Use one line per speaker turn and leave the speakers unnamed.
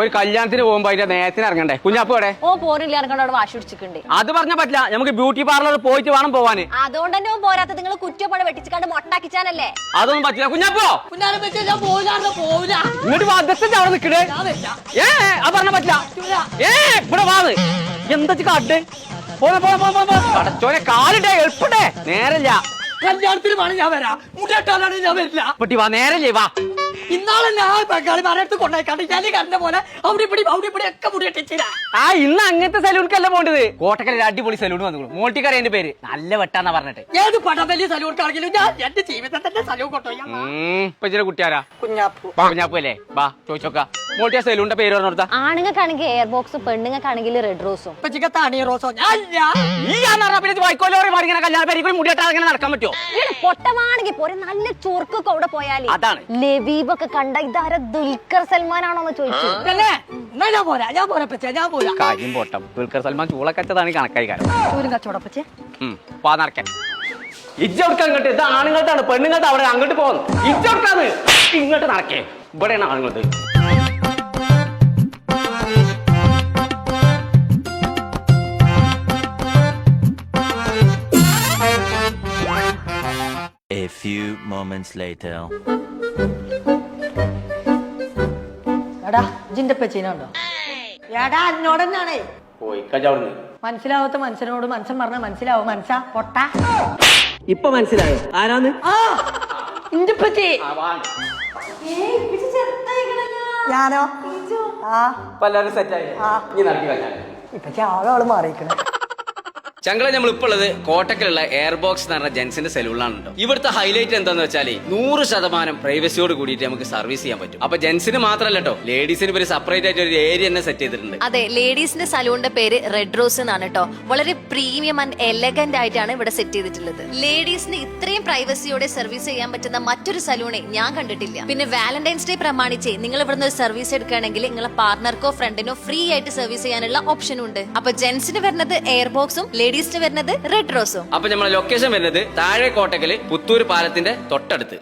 ഒരു കല്യാണത്തിന് പോകുമ്പോ അതിന്റെ നേരത്തിന് ഇറങ്ങണ്ടേ? കുഞ്ഞാപ്പ് എവിടെ?
ഓ പോരില്ല, ഇറങ്ങണ്ടോട് വാശി പിടിച്ചിട്ടുണ്ട്.
അത് പറഞ്ഞ പറ്റില്ല, നമുക്ക് ബ്യൂട്ടി പാർലറിൽ പോയിട്ട് വേണം പോവാന്.
അതുകൊണ്ട് തന്നെ പോരാത്ത നിങ്ങൾ കുറ്റപ്പണ വെട്ടിച്ചിക്കാണ്ട് മൊട്ടാക്കിച്ചാനല്ലേ?
അതൊന്നും പറ്റില്ല. കുഞ്ഞാപ്പോ ഇങ്ങോട്ട് വാദത്തിന്റെ അവിടെ നിൽക്കണേ. അത് പറഞ്ഞ പറ്റില്ല. ഇവിടെ വാത് എന്താ കാട്ട് പടച്ചോനെ കാലിട്ടേ എളുപ്പട്ടെ. നേരല്ല
കല്യാണത്തിന് വേണം ഞാൻ വരാം. മുടിയിട്ടാലാണ് ഞാൻ വരില്ല.
പറ്റി വാ, നേരല്ലേ വാ.
ഇന്നാളെ ഞാൻ ബംഗാളി മാരടുത്ത് കൊണ്ടുപോയിക്കാണ്ട് ഞാൻ കണ്ട പോലെ അവിടെ ഇവിടെ ഒക്കെ മുടിയിട്ടില്ല.
ഇന്ന് അങ്ങനത്തെ സലൂൺക്കല്ല പോണ്ടത്. കോട്ടക്കര അടിപൊളി സലൂൺ വന്നു. മോൾട്ടിക്കര എന്റെ പേര്. നല്ല വെട്ടാന്നാ പറഞ്ഞിട്ട്.
ഏത് പടവലി സലൂൺക്കാണെങ്കിലും ഞാൻ എന്റെ ജീവിതത്തിന്റെ സലൂൺ കൊണ്ടുപോയി.
ഇപ്പൊ ചില കുട്ടിയാരാ? കുഞ്ഞാപ്പു അല്ലേ? വാ ചോദിച്ചോക്ക. മോൾട്ടിയ സലൂണിന്റെ പേര് പറഞ്ഞു കൊടുത്താ.
ആണുങ്ങൾക്കാണെങ്കിൽ എയർ ബോക്സ്, പെണ്ണുങ്ങൾക്കാണെങ്കിൽ റെഡ് റോസും.
നടക്കാൻ പറ്റുമോ?
പൊട്ടമാണെങ്കിൽ പോരെ, നല്ല ചുർക്കൊക്കെ അവിടെ പോയാലേ.
അതാണ്
ലബീബൊക്കെ കണ്ട ഇതാര ദുൽഖർ സൽമാനാണോന്ന് ചോദിച്ചു.
കാര്യം പോട്ടം. ദുൽഖർ സൽമാൻ ചൂളക്കച്ചതാണ് കണക്കായി കാര്യം. നടക്കാൻ ഇജ്ജോടുക്ക അങ്ങോട്ട്. ഇത് ആണുങ്ങൾക്കാണ്, പെണ്ണുങ്ങൾക്ക് അവിടെ അങ്ങോട്ട് പോകുന്നു. ഇജ്ജോടുക്കാന്ന് ഇങ്ങോട്ട് നടക്കേ. ഇവിടെയാണ് ആണുങ്ങൾക്ക്.
A few moments later.
എടാ ജിന്റെ പെച്ചിനുണ്ടോ? എടാ എന്നോടെന്നാണേ. മനസ്സിലാവാത്ത മനുഷ്യനോട് മനുഷ്യൻ പറഞ്ഞ മനസ്സിലാവും. മനസ്സാ പൊട്ട.
ഇപ്പൊ മനസ്സിലായോ ആരാന്ന്?
ഇന്റെ പെച്ചി. ഞാനോ?
എല്ലാവരും സെറ്റായി.
ഇപ്പച്ചി ആളാള് മാറിയിരിക്കണേ.
ചങ്കള നമ്മൾ ഇപ്പോൾ ഉള്ളത് കോട്ടക്കലുള്ള എയർ ബോക്സ് എന്ന് പറഞ്ഞ ജെൻസിന്റെ സെലൂണിലാണ് കേട്ടോ. ഇവിടുത്തെ ഹൈലൈറ്റ് എന്താന്ന് വെച്ചാൽ 100% പ്രൈവസിയോട് കൂടിയിട്ട് നമുക്ക് സർവീസ് ചെയ്യാൻ പറ്റും. അപ്പൊ ജെൻസിന് മാത്രമല്ല കേട്ടോ, ലേഡീസിന് ഒരു സെപ്പറേറ്റ് ആയിട്ട് ഒരു ഏരിയ തന്നെ സെറ്റ് ചെയ്തിട്ടുണ്ട്.
അതെ, ലേഡീസിന്റെ സലൂണിന്റെ പേര് റെഡ് റോസ് എന്നാണ് കേട്ടോ. വളരെ പ്രീമിയം ആൻഡ് എലഗന്റ് ആയിട്ടാണ് ഇവിടെ സെറ്റ് ചെയ്തിട്ടുള്ളത്. ലേഡീസിന് ഇത്രയും പ്രൈവസിയോടെ സർവീസ് ചെയ്യാൻ പറ്റുന്ന മറ്റൊരു സലൂണെ ഞാൻ കണ്ടിട്ടില്ല. പിന്നെ വാലന്റൈൻസ് ഡേ പ്രമാണിച്ച് നിങ്ങൾ ഇവിടുന്ന് ഒരു സർവീസ് എടുക്കുകയാണെങ്കിൽ നിങ്ങളെ പാർട്ണർക്കോ ഫ്രണ്ടിനോ ഫ്രീ ആയിട്ട് സർവീസ് ചെയ്യാനുള്ള ഓപ്ഷനും ഉണ്ട്. അപ്പൊ ജെൻസിന് വരുന്നത് എയർ ബോക്സും ലേഡീസിന് വരുന്നത് റെഡ് റോസും.
അപ്പൊ നമ്മളെ ലൊക്കേഷൻ വരുന്നത് താഴെ കോട്ടക്കല് പുത്തൂർ പാലത്തിന്റെ തൊട്ടടുത്ത്.